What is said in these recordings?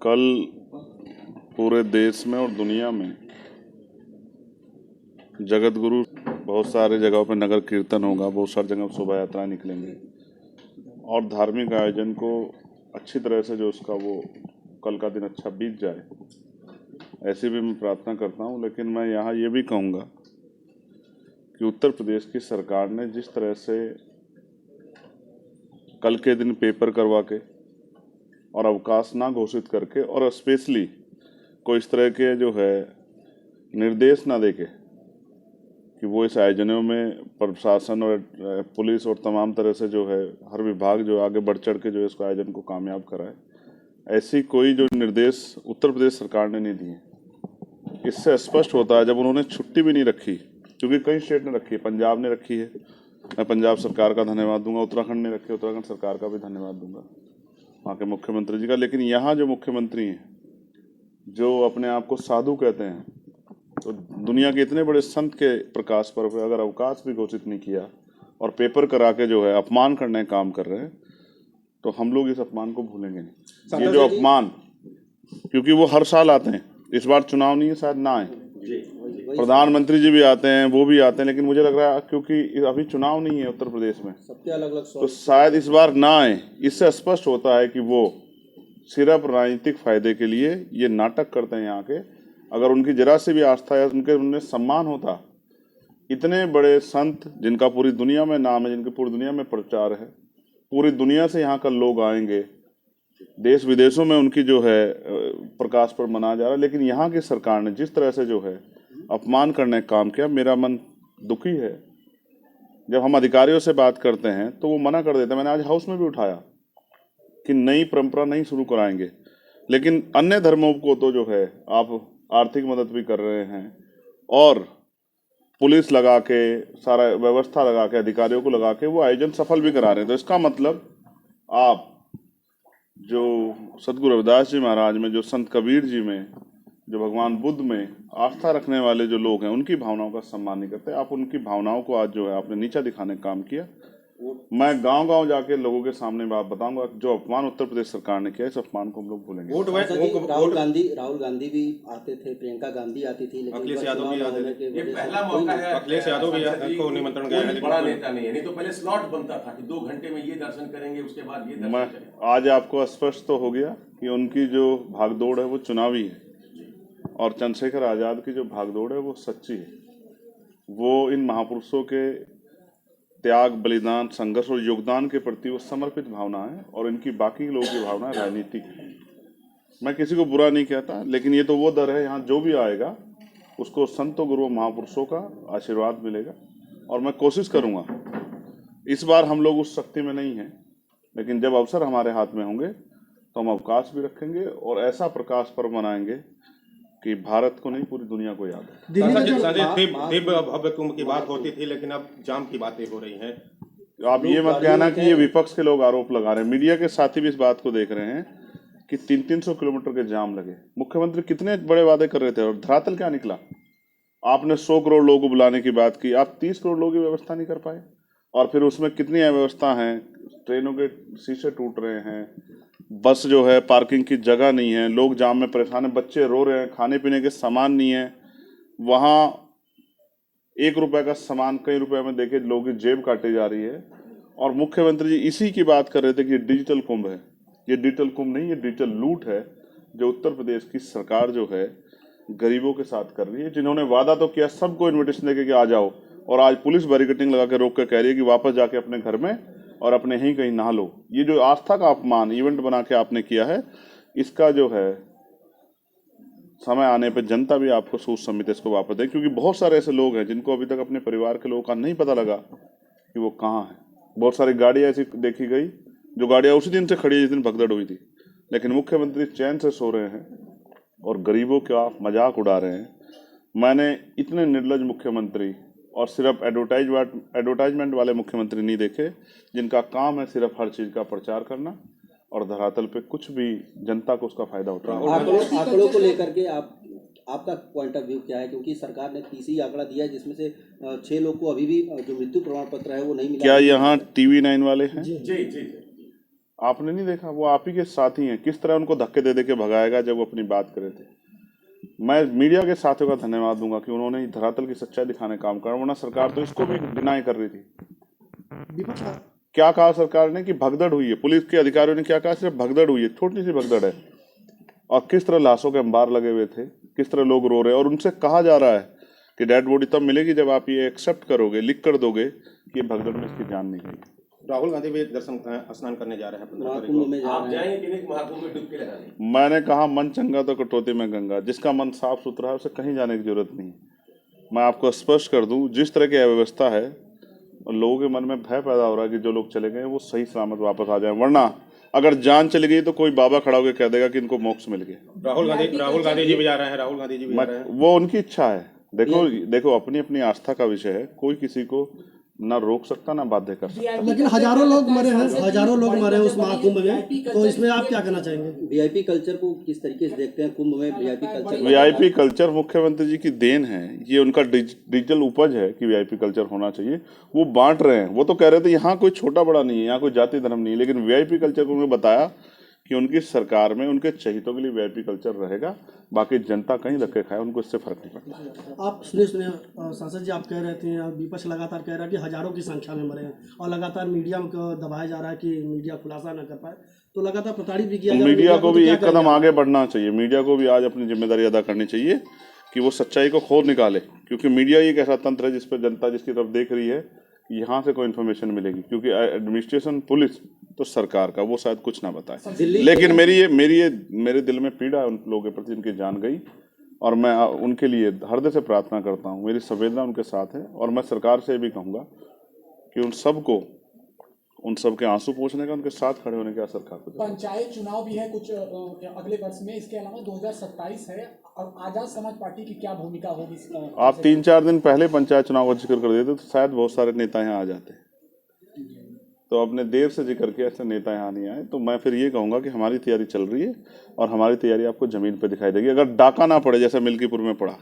कल पूरे देश में और दुनिया में जगत गुरु बहुत सारे जगहों पर नगर कीर्तन होगा, बहुत सारी जगह शोभा यात्राएं निकलेंगे और धार्मिक आयोजन को अच्छी तरह से जो उसका वो कल का दिन अच्छा बीत जाए, ऐसी भी मैं प्रार्थना करता हूं। लेकिन मैं यहाँ ये भी कहूँगा कि उत्तर प्रदेश की सरकार ने जिस तरह से कल के दिन पेपर करवा के और अवकाश ना घोषित करके और स्पेशली कोई इस तरह के जो है निर्देश ना देके कि वो इस आयोजनों में प्रशासन और पुलिस और तमाम तरह से जो है हर विभाग जो आगे बढ़ चढ़ के जो इसको आयोजन को कामयाब कराए, ऐसी कोई जो निर्देश उत्तर प्रदेश सरकार ने नहीं दिए। इससे स्पष्ट होता है जब उन्होंने छुट्टी भी नहीं रखी, क्योंकि कई स्टेट ने रखी है, पंजाब ने रखी है, मैं पंजाब सरकार का धन्यवाद दूंगा, उत्तराखंड ने रखी है, उत्तराखंड सरकार का भी धन्यवाद दूंगा, वहाँ के मुख्यमंत्री जी का। लेकिन यहाँ जो मुख्यमंत्री हैं जो अपने आप को साधु कहते हैं, तो दुनिया के इतने बड़े संत के प्रकाश पर्व पर अगर अवकाश भी घोषित नहीं किया और पेपर करा के जो है अपमान करने का काम कर रहे हैं, तो हम लोग इस अपमान को भूलेंगे नहीं। ये जो अपमान, क्योंकि वो हर साल आते हैं, इस बार चुनाव नहीं है, शायद ना आए, प्रधानमंत्री जी भी आते हैं, वो भी आते हैं, लेकिन मुझे लग रहा है क्योंकि अभी चुनाव नहीं है उत्तर प्रदेश में, सबके अलग अलग तो शायद इस बार ना आए। इससे स्पष्ट होता है कि वो सिर्फ राजनीतिक फायदे के लिए ये नाटक करते हैं यहाँ के। अगर उनकी जरा से भी आस्था या उनमें सम्मान होता, इतने बड़े संत जिनका पूरी दुनिया में नाम है, जिनके पूरी दुनिया में प्रचार है, पूरी दुनिया से यहाँ का लोग आएंगे, देश विदेशों में उनकी जो है प्रकाश पर्व मनाया जा रहा है, लेकिन यहाँ की सरकार ने जिस तरह से जो है अपमान करने का काम किया, मेरा मन दुखी है। जब हम अधिकारियों से बात करते हैं तो वो मना कर देते हैं। मैंने आज हाउस में भी उठाया कि नई परंपरा नहीं शुरू कराएंगे, लेकिन अन्य धर्मों को तो जो है आप आर्थिक मदद भी कर रहे हैं और पुलिस लगा के, सारा व्यवस्था लगा के, अधिकारियों को लगा के वो आयोजन सफल भी करा रहे हैं। तो इसका मतलब आप जो सदगुरु रविदास जी महाराज में, जो संत कबीर जी में, जो भगवान बुद्ध में आस्था रखने वाले जो लोग हैं, उनकी भावनाओं का सम्मान नहीं करते। आप उनकी भावनाओं को आज जो है आपने नीचा दिखाने का काम किया। मैं गांव-गांव जाके लोगों के सामने बात बताऊंगा जो अपमान उत्तर प्रदेश सरकार ने किया, इस अपमान को हम लोग भूलेंगे। राहुल गांधी भी आते थे, प्रियंका गांधी आती थी, लेकिन अखिलेश यादव भी आते थे। ये पहला मौका है, अखिलेश यादव भी को निमंत्रण गया है, बड़ा नेता नहीं है। नहीं तो पहले स्लॉट बनता था कि 2 घंटे में ये दर्शन करेंगे, उसके बाद ये दर्शन करेंगे। आज आपको स्पष्ट तो हो गया कि उनकी जो भागदौड़ है वो चुनावी है और चंद्रशेखर आजाद की जो भागदौड़ है वो सच्ची है। वो इन महापुरुषों के त्याग, बलिदान, संघर्ष और योगदान के प्रति वो समर्पित भावना है और इनकी बाकी लोगों की भावना राजनीतिक है। मैं किसी को बुरा नहीं कहता, लेकिन ये तो वो दर है, यहाँ जो भी आएगा उसको संतों, गुरुओं, महापुरुषों का आशीर्वाद मिलेगा। और मैं कोशिश करूँगा, इस बार हम लोग उस शक्ति में नहीं हैं, लेकिन जब अवसर हमारे हाथ में होंगे तो हम अवकाश भी रखेंगे और ऐसा प्रकाश पर्व मनाएंगे कि भारत को नहीं, पूरी दुनिया को याद है। दिव्य भव्य कुंभ की बात होती थी, लेकिन अब जाम की बातें हो रही हैं। आप ये मत कहना कि ये विपक्ष के लोग आरोप लगा रहे हैं, मीडिया के साथी भी इस बात को देख रहे हैं कि 300-300 किलोमीटर के जाम लगे। मुख्यमंत्री कितने बड़े वादे कर रहे थे और धरातल क्या निकला? आपने 100 करोड़ लोगों को बुलाने की बात की, आप 30 करोड़ लोगों की व्यवस्था नहीं कर पाए। और फिर उसमें कितनी अव्यवस्था है, ट्रेनों के शीशे टूट रहे हैं, बस जो है पार्किंग की जगह नहीं है, लोग जाम में परेशान हैं, बच्चे रो रहे हैं, खाने पीने के सामान नहीं है। वहाँ 1 रुपए का सामान कई रुपए में देके लोगों की जेब काटी जा रही है। और मुख्यमंत्री जी इसी की बात कर रहे थे कि डिजिटल कुंभ है। ये डिजिटल कुंभ नहीं, ये डिजिटल लूट है जो उत्तर प्रदेश की सरकार जो है गरीबों के साथ कर रही है। जिन्होंने वादा तो किया सबको इन्विटेशन देके कि आ जाओ, और आज पुलिस बैरिकेडिंग लगा के रोक के कह रही है कि वापस जाके अपने घर में और अपने ही कहीं नहा लो। ये जो आस्था का अपमान इवेंट बना के आपने किया है, इसका जो है समय आने पे जनता भी आपको सोच समझ इसको वापस दे, क्योंकि बहुत सारे ऐसे लोग हैं जिनको अभी तक अपने परिवार के लोगों का नहीं पता लगा कि वो कहाँ है। बहुत सारी गाड़ियाँ ऐसी देखी गई जो गाड़ियाँ उसी दिन से खड़ी जिस दिन भगदड़ हुई थी, लेकिन मुख्यमंत्री चैन से सो रहे हैं और गरीबों का मजाक उड़ा रहे हैं। मैंने इतने निर्लज मुख्यमंत्री और सिर्फ एडवर्टाइजमेंट वाले मुख्यमंत्री नहीं देखे, जिनका काम है सिर्फ हर चीज़ का प्रचार करना और धरातल पे कुछ भी जनता को उसका फायदा होता है। आंकड़ों को लेकर के आपका पॉइंट ऑफ व्यू क्या है? क्योंकि सरकार ने तीसरी आंकड़ा दिया है जिसमें से 6 लोग को अभी भी जो मृत्यु प्रमाण पत्र है वो नहीं मिला। क्या यहाँ TV9 वाले हैं? जी। आपने नहीं देखा? वो आप ही के साथी हैं, किस तरह उनको धक्के दे दे के भगाएगा जब वो अपनी बात करे थे। मैं मीडिया के साथियों का धन्यवाद दूंगा कि उन्होंने धरातल की सच्चाई दिखाने का काम करा, वरना सरकार तो इसको भी डिनाई कर रही थी। क्या कहा सरकार ने कि भगदड़ हुई है, पुलिस के अधिकारियों ने क्या कहा? सिर्फ भगदड़ हुई है, छोटी सी भगदड़ है। और किस तरह लाशों के अंबार लगे हुए थे, किस तरह लोग रो रहे हैं, और उनसे कहा जा रहा है कि डेड बॉडी तब मिलेगी जब आप ये एक्सेप्ट करोगे, लिख कर दोगे कि ये भगदड़ में इसकी जान नहीं गई। राहुल गांधी भी दर्शन स्नान करने जा रहे हैं 15 तारीख महाकुंभ में को। जा आप रहे हैं। जाएंगे कि नहीं महाकुंभ में डुबकी लगाने? मैंने कहा मन चंगा तो कटौती में गंगा। जिसका मन साफ सुथरा है उसे कहीं जाने की जरूरत नहीं। मैं आपको स्पष्ट कर दूं, जिस तरह की अव्यवस्था है और लोगों के मन में भय पैदा हो रहा है कि जो लोग चले गए वो सही सलामत वापस आ जाए, वरना अगर जान चली गई तो कोई बाबा खड़ा होकर कह देगा कि इनको मोक्ष मिल गया। राहुल गांधी जी भी जा रहे हैं, राहुल गांधी जी भी जा रहे हैं। वो उनकी इच्छा है। देखो अपनी अपनी आस्था का विषय है, कोई किसी को ना रोक सकता ना बाध्य कर सकता। लेकिन हजारों लोग मरे हैं, हजारों लोग मरे हैं उस महाकुंभ में, तो इसमें आप क्या कहना चाहेंगे? वीआईपी कल्चर को किस तरीके से देखते हैं? कुंभ में वीआईपी कल्चर, वीआईपी कल्चर मुख्यमंत्री जी की देन है, ये उनका डिजिटल उपज है कि वीआईपी कल्चर होना चाहिए। वो बांट रहे हैं। वो तो कह रहे थे यहाँ कोई छोटा बड़ा नहीं है, यहाँ कोई जाति धर्म नहीं है, लेकिन वीआईपी कल्चर को उन्होंने बताया कि उनकी सरकार में उनके चहितों के लिए वीआईपी कल्चर रहेगा, बाकी जनता कहीं धक्के खाए उनको इससे फर्क नहीं पड़ता। आप सुनिए सांसद जी, आप कह रहे थे, विपक्ष लगातार कह रहा है कि हजारों की संख्या में मरे हैं, और लगातार मीडिया को दबाया जा रहा है कि मीडिया खुलासा न कर पाए, तो लगातार प्रताड़ित भी किया जा रहा है। मीडिया को भी तो एक कदम आगे बढ़ना चाहिए। मीडिया को भी आज अपनी जिम्मेदारी अदा करनी चाहिए कि वो सच्चाई को खोद निकाले, क्योंकि मीडिया एक ऐसा तंत्र है जिस पर जनता जिसकी तरफ देख रही है यहाँ से कोई इन्फॉर्मेशन मिलेगी, क्योंकि एडमिनिस्ट्रेशन पुलिस तो सरकार का, वो शायद कुछ ना बताए। लेकिन मेरे दिल में पीड़ा है उन लोगों के प्रति, उनकी जान गई, और मैं उनके लिए हृदय से प्रार्थना करता हूँ। मेरी संवेदना उनके साथ है, और मैं सरकार से भी कहूँगा कि उन सब के आंसू पोंछने का, उनके साथ खड़े होने का सरकार को। पंचायत चुनाव भी है कुछ अगले वर्ष में, इसके अलावा 2027 है, और आजाद समाज पार्टी की क्या भूमिका होगी? आप 3-4 दिन पहले पंचायत चुनाव का जिक्र कर देते तो शायद बहुत सारे नेता यहाँ आ जाते, तो आपने देर से जिक्र किया, ऐसे नेता यहाँ नहीं आए। तो मैं फिर ये कहूँगा कि हमारी तैयारी चल रही है, और हमारी तैयारी आपको जमीन पर दिखाई देगी। अगर डाका ना पड़े जैसे मिल्कीपुर में पड़ा,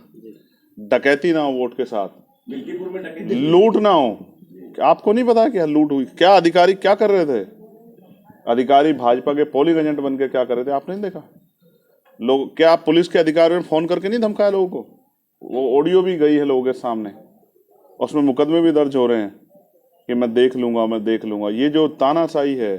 डकैती ना हो वोट के साथ, मिल्कीपुर में डकैती, लूट ना हो, आपको नहीं पता क्या लूट हुई? क्या अधिकारी क्या कर रहे थे? अधिकारी भाजपा के पोलिंग एजेंट बन के क्या कर रहे थे? आपने नहीं देखा? लोग क्या पुलिस के अधिकारियों ने फोन करके नहीं धमकाया लोगों को? वो ऑडियो भी गई है लोगों के सामने, उसमें मुकदमे भी दर्ज हो रहे हैं कि मैं देख लूंगा। ये जो तानाशाही है,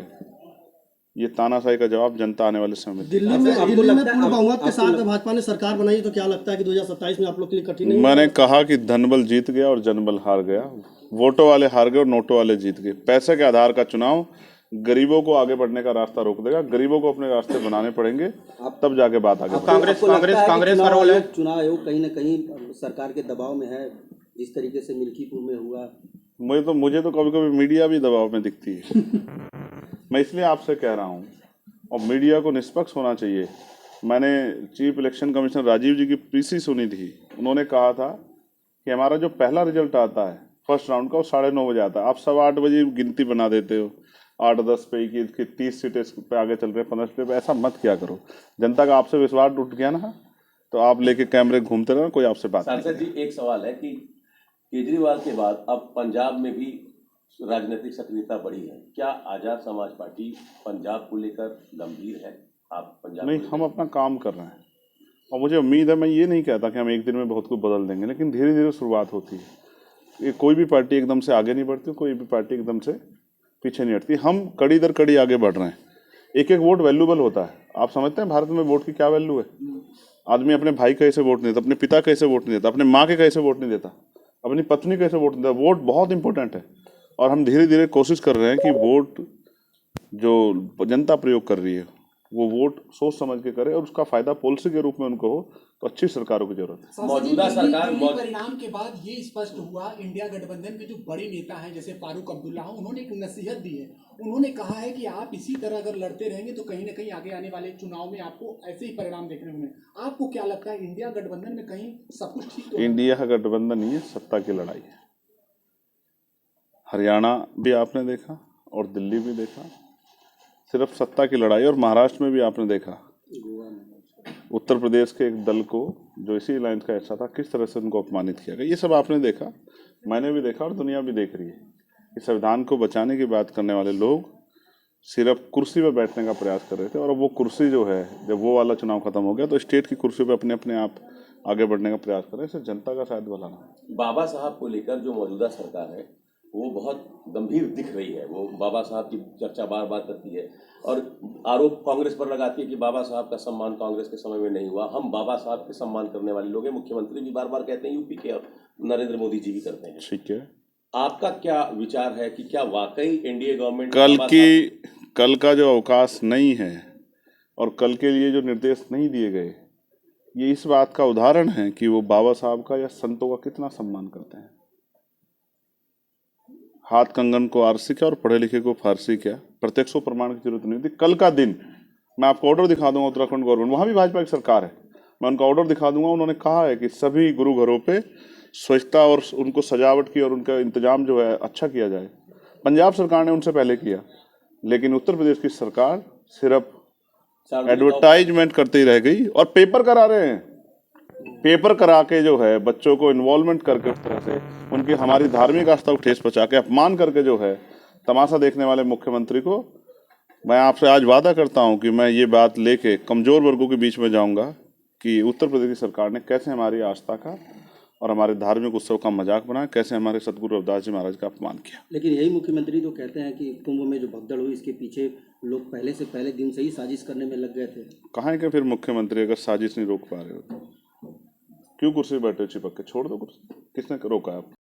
ये तानाशाही का जवाब जनता आने वाले समय में। दिल्ली में पूर्ण बहुमत के साथ भाजपा ने सरकार बनाई, तो क्या लगता है कि 2027 में आप लोग के लिए कठिन नहीं? मैंने कहा कि धनबल जीत गया और जनबल हार गया। वोटों वाले हार गए और नोटों वाले जीत गए। पैसे के आधार का चुनाव गरीबों को आगे बढ़ने का रास्ता रोक देगा। गरीबों को अपने रास्ते बनाने पड़ेंगे, तब जाके बात आगे। कांग्रेस का रोल है। चुनाव आयोग कहीं ना कहीं सरकार के दबाव में है, जिस तरीके से मिल्कीपुर में हुआ। मुझे तो कभी कभी मीडिया भी दबाव में दिखती है। मैं इसलिए आपसे कह रहा हूँ, और मीडिया को निष्पक्ष होना चाहिए। मैंने चीफ इलेक्शन कमिश्नर राजीव जी की पीसी सुनी थी। उन्होंने कहा था कि हमारा जो पहला रिजल्ट आता है फर्स्ट राउंड का, वो 9:30 बजे आता है। आप 8:15 बजे गिनती बना देते हो, 8-10 पे की 30 सीटें पे आगे चल रहे हैं, 15 सीटें पे। ऐसा मत किया करो। जनता का आपसे विश्वास उठ गया ना, तो आप लेके कैमरे घूमते रहो, कोई आपसे बात नहीं। सांसद जी, एक सवाल है कि केजरीवाल के बाद अब पंजाब में भी राजनीतिक सक्रियता बढ़ी है, क्या आजाद समाज पार्टी पंजाब को लेकर गंभीर है? आप पंजाब नहीं, हम अपना काम कर रहे हैं, और मुझे उम्मीद है, मैं ये नहीं कहता कि हम एक दिन में बहुत कुछ बदल देंगे, लेकिन धीरे धीरे शुरुआत होती है। ये कोई भी पार्टी एकदम से आगे नहीं बढ़ती, कोई भी पार्टी एकदम से पीछे नहीं हटती। हम कड़ी दर कड़ी आगे बढ़ रहे हैं। एक एक वोट वैल्यूबल होता है। आप समझते हैं भारत में वोट की क्या वैल्यू है? आदमी अपने भाई कैसे वोट नहीं देता, अपने पिता कैसे वोट नहीं देता, अपने माँ के कैसे वोट नहीं देता, अपनी पत्नी कैसे वोट नहीं देता। वोट बहुत इंपॉर्टेंट है, और हम धीरे धीरे कोशिश कर रहे हैं कि वोट जो जनता प्रयोग कर रही है वो वोट सोच समझ के करे, और उसका फायदा पॉलिसी के रूप में उनको हो, तो अच्छी सरकारों की जरूरत है। मौजूदा सरकार परिणाम के बाद ये स्पष्ट हुआ, इंडिया गठबंधन के जो बड़े नेता हैं जैसे फारूक अब्दुल्ला, उन्होंने एक नसीहत दी है। उन्होंने कहा है कि आप इसी तरह अगर लड़ते रहेंगे तो कहीं ना कहीं आगे आने वाले चुनाव में आपको ऐसे ही परिणाम देखने को मिले। आपको क्या लगता है, इंडिया गठबंधन में कहीं सब कुछ ठीक? इंडिया गठबंधन नहीं है, सत्ता की लड़ाई है। हरियाणा भी आपने देखा और दिल्ली भी देखा, सिर्फ सत्ता की लड़ाई। और महाराष्ट्र में भी आपने देखा, उत्तर प्रदेश के एक दल को जो इसी अलायंस का हिस्सा था, किस तरह से उनको अपमानित किया गया। ये सब आपने देखा, मैंने भी देखा, और दुनिया भी देख रही है कि संविधान को बचाने की बात करने वाले लोग सिर्फ कुर्सी पे बैठने का प्रयास कर रहे थे, और अब वो कुर्सी जो है, जब वो वाला चुनाव खत्म हो गया तो स्टेट की कुर्सी पे अपने अपने आप आगे बढ़ने का प्रयास कर रहे हैं। इससे जनता का शायद भला ना। बाबा साहब को लेकर जो मौजूदा सरकार है वो बहुत गंभीर दिख रही है। वो बाबा साहब की चर्चा बार बार करती है और आरोप कांग्रेस पर लगाती है कि बाबा साहब का सम्मान कांग्रेस के समय में नहीं हुआ। हम बाबा साहब के सम्मान करने वाले लोग हैं। मुख्यमंत्री भी बार बार कहते हैं, यूपी के, और नरेंद्र मोदी जी भी करते हैं। ठीक है, आपका क्या विचार है कि क्या वाकई एनडीए गवर्नमेंट कल का जो अवकाश नहीं है और कल के लिए जो निर्देश नहीं दिए गए, ये इस बात का उदाहरण है कि वो बाबा साहब का या संतों का कितना सम्मान करते हैं। हाथ कंगन को आरसी क्या और पढ़े लिखे को फारसी क्या, प्रत्यक्ष प्रमाण की जरूरत नहीं थी। कल का दिन मैं आपको ऑर्डर दिखा दूंगा, उत्तराखंड गवर्नमेंट, वहाँ भी भाजपा की सरकार है, मैं उनका ऑर्डर दिखा दूंगा। उन्होंने कहा है कि सभी गुरु घरों पे स्वच्छता और उनको सजावट की और उनका इंतजाम जो है अच्छा किया जाए। पंजाब सरकार ने उनसे पहले किया, लेकिन उत्तर प्रदेश की सरकार सिर्फ एडवर्टाइजमेंट करती रह गई और पेपर करा रहे हैं। पेपर करा के जो है बच्चों को इन्वॉल्वमेंट करके, उस तरह से उनकी हमारी धार्मिक आस्था को ठेस पहुंचा के, अपमान करके जो है तमाशा देखने वाले मुख्यमंत्री को मैं आपसे आज वादा करता हूं कि मैं ये बात लेके कमजोर वर्गों के बीच में जाऊंगा कि उत्तर प्रदेश की सरकार ने कैसे हमारी आस्था का और हमारे धार्मिक उत्सव का मजाक बनाया, कैसे हमारे सतगुरु रविदास जी महाराज का अपमान किया। लेकिन यही मुख्यमंत्री तो कहते हैं कि कुंभ में जो भगदड़ हुई, इसके पीछे लोग पहले दिन से ही साजिश करने में लग गए थे। कहाँ है कि फिर मुख्यमंत्री अगर साजिश नहीं रोक पा रहे हो तो क्यों कुर्सी पे बैठे चिपक के? छोड़ दो कुर्सी, किसने रोका है आपको?